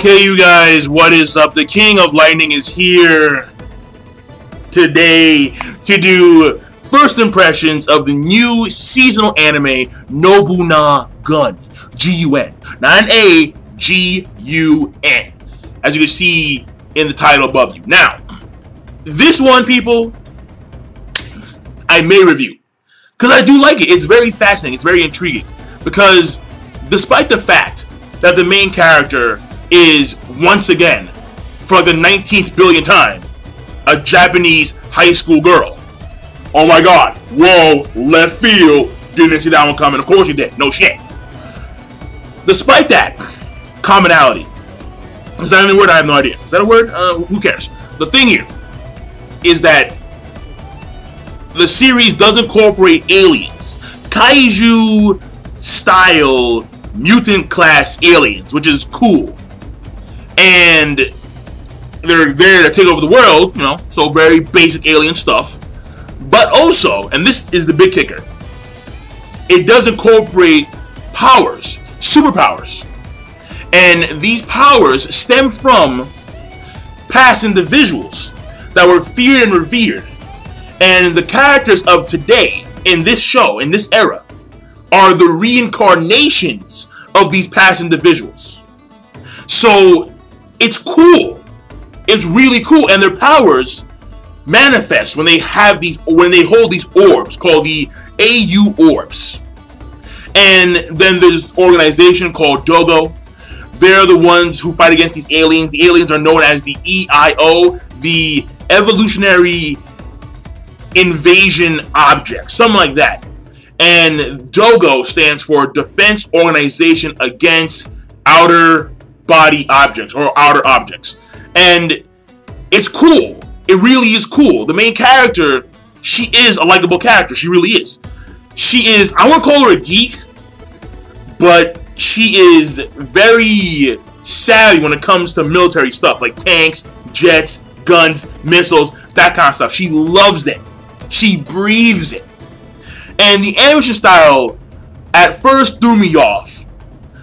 Okay, you guys, what is up? The King of Lightning is here today to do first impressions of the new seasonal anime Nobunagun. G-U-N. Not an A, G-U-N. As you can see in the title above you. Now, this one, people, I may review. Because I do like it. It's very fascinating. It's very intriguing. Because despite the fact that the main character is, once again, for like the 19th billion time, a Japanese high school girl. Oh my god. Whoa, left field. Didn't see that one coming. Of course you did. No shit. Despite that commonality. Is that a word? I have no idea. Is that a word? Who cares? The thing here is that the series does incorporate aliens. Kaiju style mutant class aliens, which is cool. And they're there to take over the world, you know, so very basic alien stuff. But also, and this is the big kicker, it does incorporate powers, superpowers. And these powers stem from past individuals that were feared and revered. And the characters of today, in this show, in this era, are the reincarnations of these past individuals. So, it's cool. It's really cool. And their powers manifest when they have these, when they hold these orbs called the AU orbs. And then there's this organization called Dogo. They're the ones who fight against these aliens. The aliens are known as the EIO, the Evolutionary Invasion Objects, something like that. And Dogo stands for Defense Organization Against Outer Body Objects, or Outer Objects. And it's cool. It really is cool. The main character, she is a likable character. She really is. She is, I won't call her a geek, but she is very savvy when it comes to military stuff, like tanks, jets, guns, missiles, that kind of stuff. She loves it. She breathes it. And the animation style at first threw me off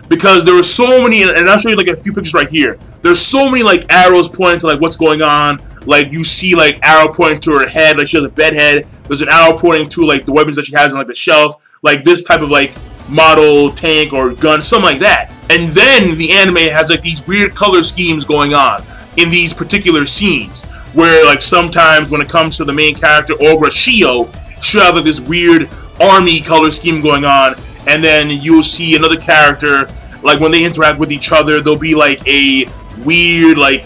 because there were so many, and I'll show you like a few pictures right here. There's so many like arrows pointing to like what's going on. Like you see like arrow pointing to her head, like she has a bed head. There's an arrow pointing to like the weapons that she has on like the shelf, like this type of like model tank or gun, something like that. And then the anime has like these weird color schemes going on in these particular scenes, where like sometimes when it comes to the main character Ogra Shio, she'll have like this weird army color scheme going on, and then you'll see another character, like when they interact with each other, there'll be like a weird like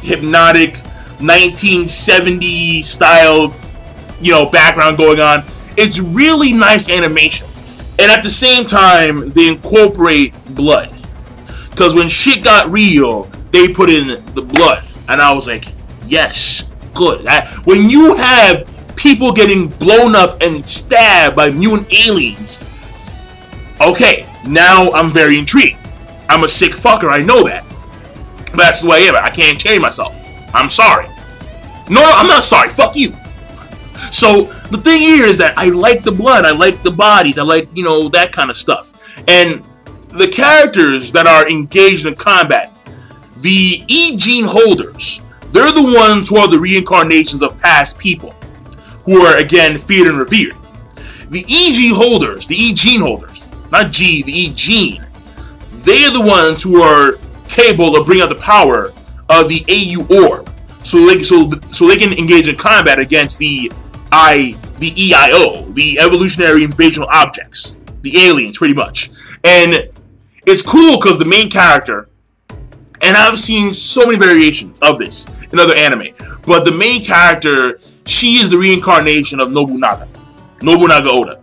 hypnotic 1970s style, you know, background going on. It's really nice animation. And at the same time, they incorporate blood. Because when shit got real, they put in the blood. And I was like, yes, good. When you have people getting blown up and stabbed by mutant aliens, okay, now I'm very intrigued. I'm a sick fucker, I know that. But that's the way I am. I can't change myself. I'm sorry. No, I'm not sorry. Fuck you. So, the thing here is that I like the blood, I like the bodies, I like, you know, that kind of stuff. And the characters that are engaged in combat, the E-gene holders, they're the ones who are the reincarnations of past people, who are, again, feared and revered. The E-gene holders, not G, the E-gene, they're the ones who are capable of bringing out the power of the AU orb, so they can engage in combat against the EIO, the Evolutionary Invasion Objects, the aliens, pretty much. And it's cool because the main character, and I've seen so many variations of this in other anime, but the main character, she is the reincarnation of Nobunagun Oda.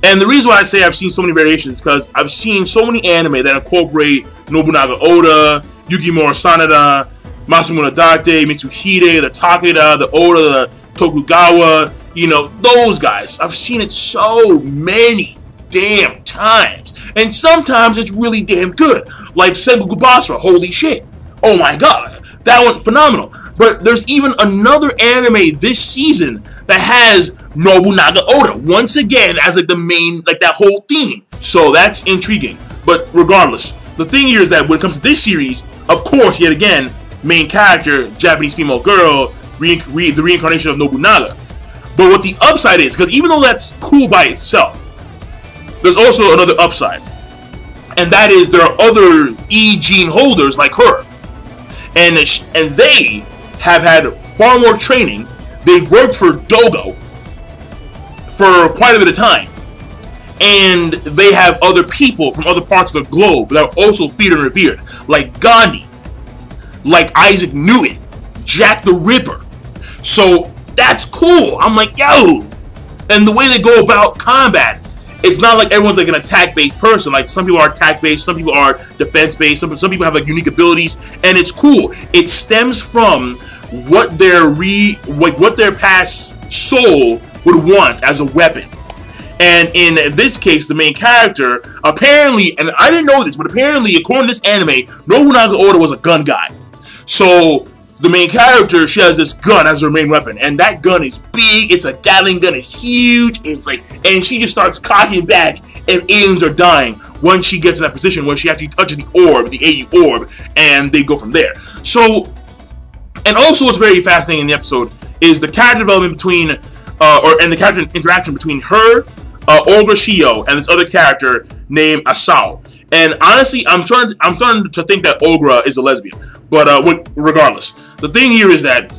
And the reason why I say I've seen so many variations is because I've seen so many anime that incorporate Nobunaga Oda, Yukimura Sanada, Masamune Date, Mitsuhide, the Takeda, the Oda, the Tokugawa, you know, those guys. I've seen it so many damn times. And sometimes it's really damn good. Like Sengoku Basara, holy shit. Oh my god. That one, phenomenal. But there's even another anime this season that has Nobunaga Oda, once again, as like the main, like that whole theme. So that's intriguing. But regardless, the thing here is that when it comes to this series, of course, yet again, main character, Japanese female girl, the reincarnation of Nobunaga. But what the upside is, because even though that's cool by itself, there's also another upside. And that is there are other E-gene holders like her. And they have had far more training. They've worked for Dogo for quite a bit of time. And they have other people from other parts of the globe that are also feared and revered. Like Gandhi, like Isaac Newton, Jack the Ripper. So that's cool. I'm like, yo. And the way they go about combat, it's not like everyone's like an attack-based person. Like some people are attack-based, some people are defense-based, some people have like unique abilities, and it's cool. It stems from what their past soul would want as a weapon. And in this case, the main character, apparently, and I didn't know this, but apparently, according to this anime, Nobunaga Oda was a gun guy. So the main character, she has this gun as her main weapon, and that gun is big. It's a Gatling gun. It's huge. It's like, and she just starts cocking back, and aliens are dying once she gets in that position where she actually touches the orb, the AU orb, and they go from there. So, and also what's very fascinating in the episode is the character development between, and the character interaction between her, Olga Shio, and this other character named Asao. And honestly, I'm starting to think that Olga is a lesbian. But regardless, the thing here is that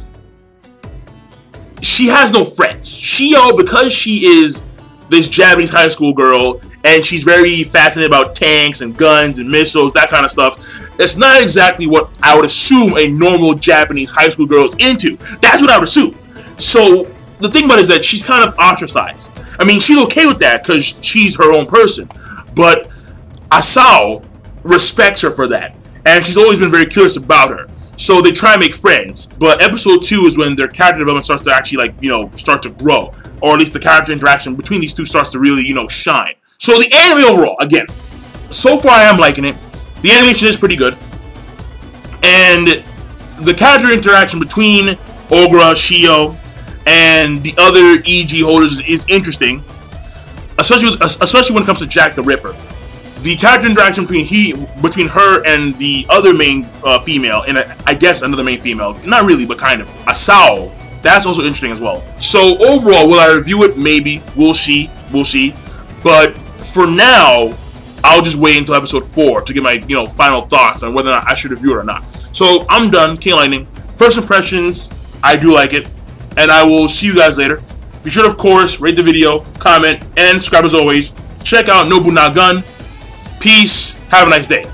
she has no friends. Shio, because she is this Japanese high school girl, and she's very fascinated about tanks and guns and missiles, that kind of stuff. It's not exactly what I would assume a normal Japanese high school girl is into. That's what I would assume. So the thing about it is that she's kind of ostracized. I mean, she's okay with that because she's her own person. But Asao respects her for that. And she's always been very curious about her. So they try and make friends. But episode 2 is when their character development starts to actually, like, you know, start to grow. Or at least the character interaction between these two starts to really, you know, shine. So the anime overall, again, so far I am liking it. The animation is pretty good. And the character interaction between Olga, Shio, and the other EG holders is interesting. Especially when it comes to Jack the Ripper. The character interaction between her and the other main female, and I guess another main female, not really, but kind of, Asao, that's also interesting as well. So overall, will I review it? Maybe. We'll see. We'll see. But for now, I'll just wait until episode 4 to get my, you know, final thoughts on whether or not I should review it or not. So I'm done. King of Lightning. First impressions, I do like it, and I will see you guys later. Be sure to, of course, rate the video, comment, and subscribe as always. Check out Nobunagun. Peace. Have a nice day.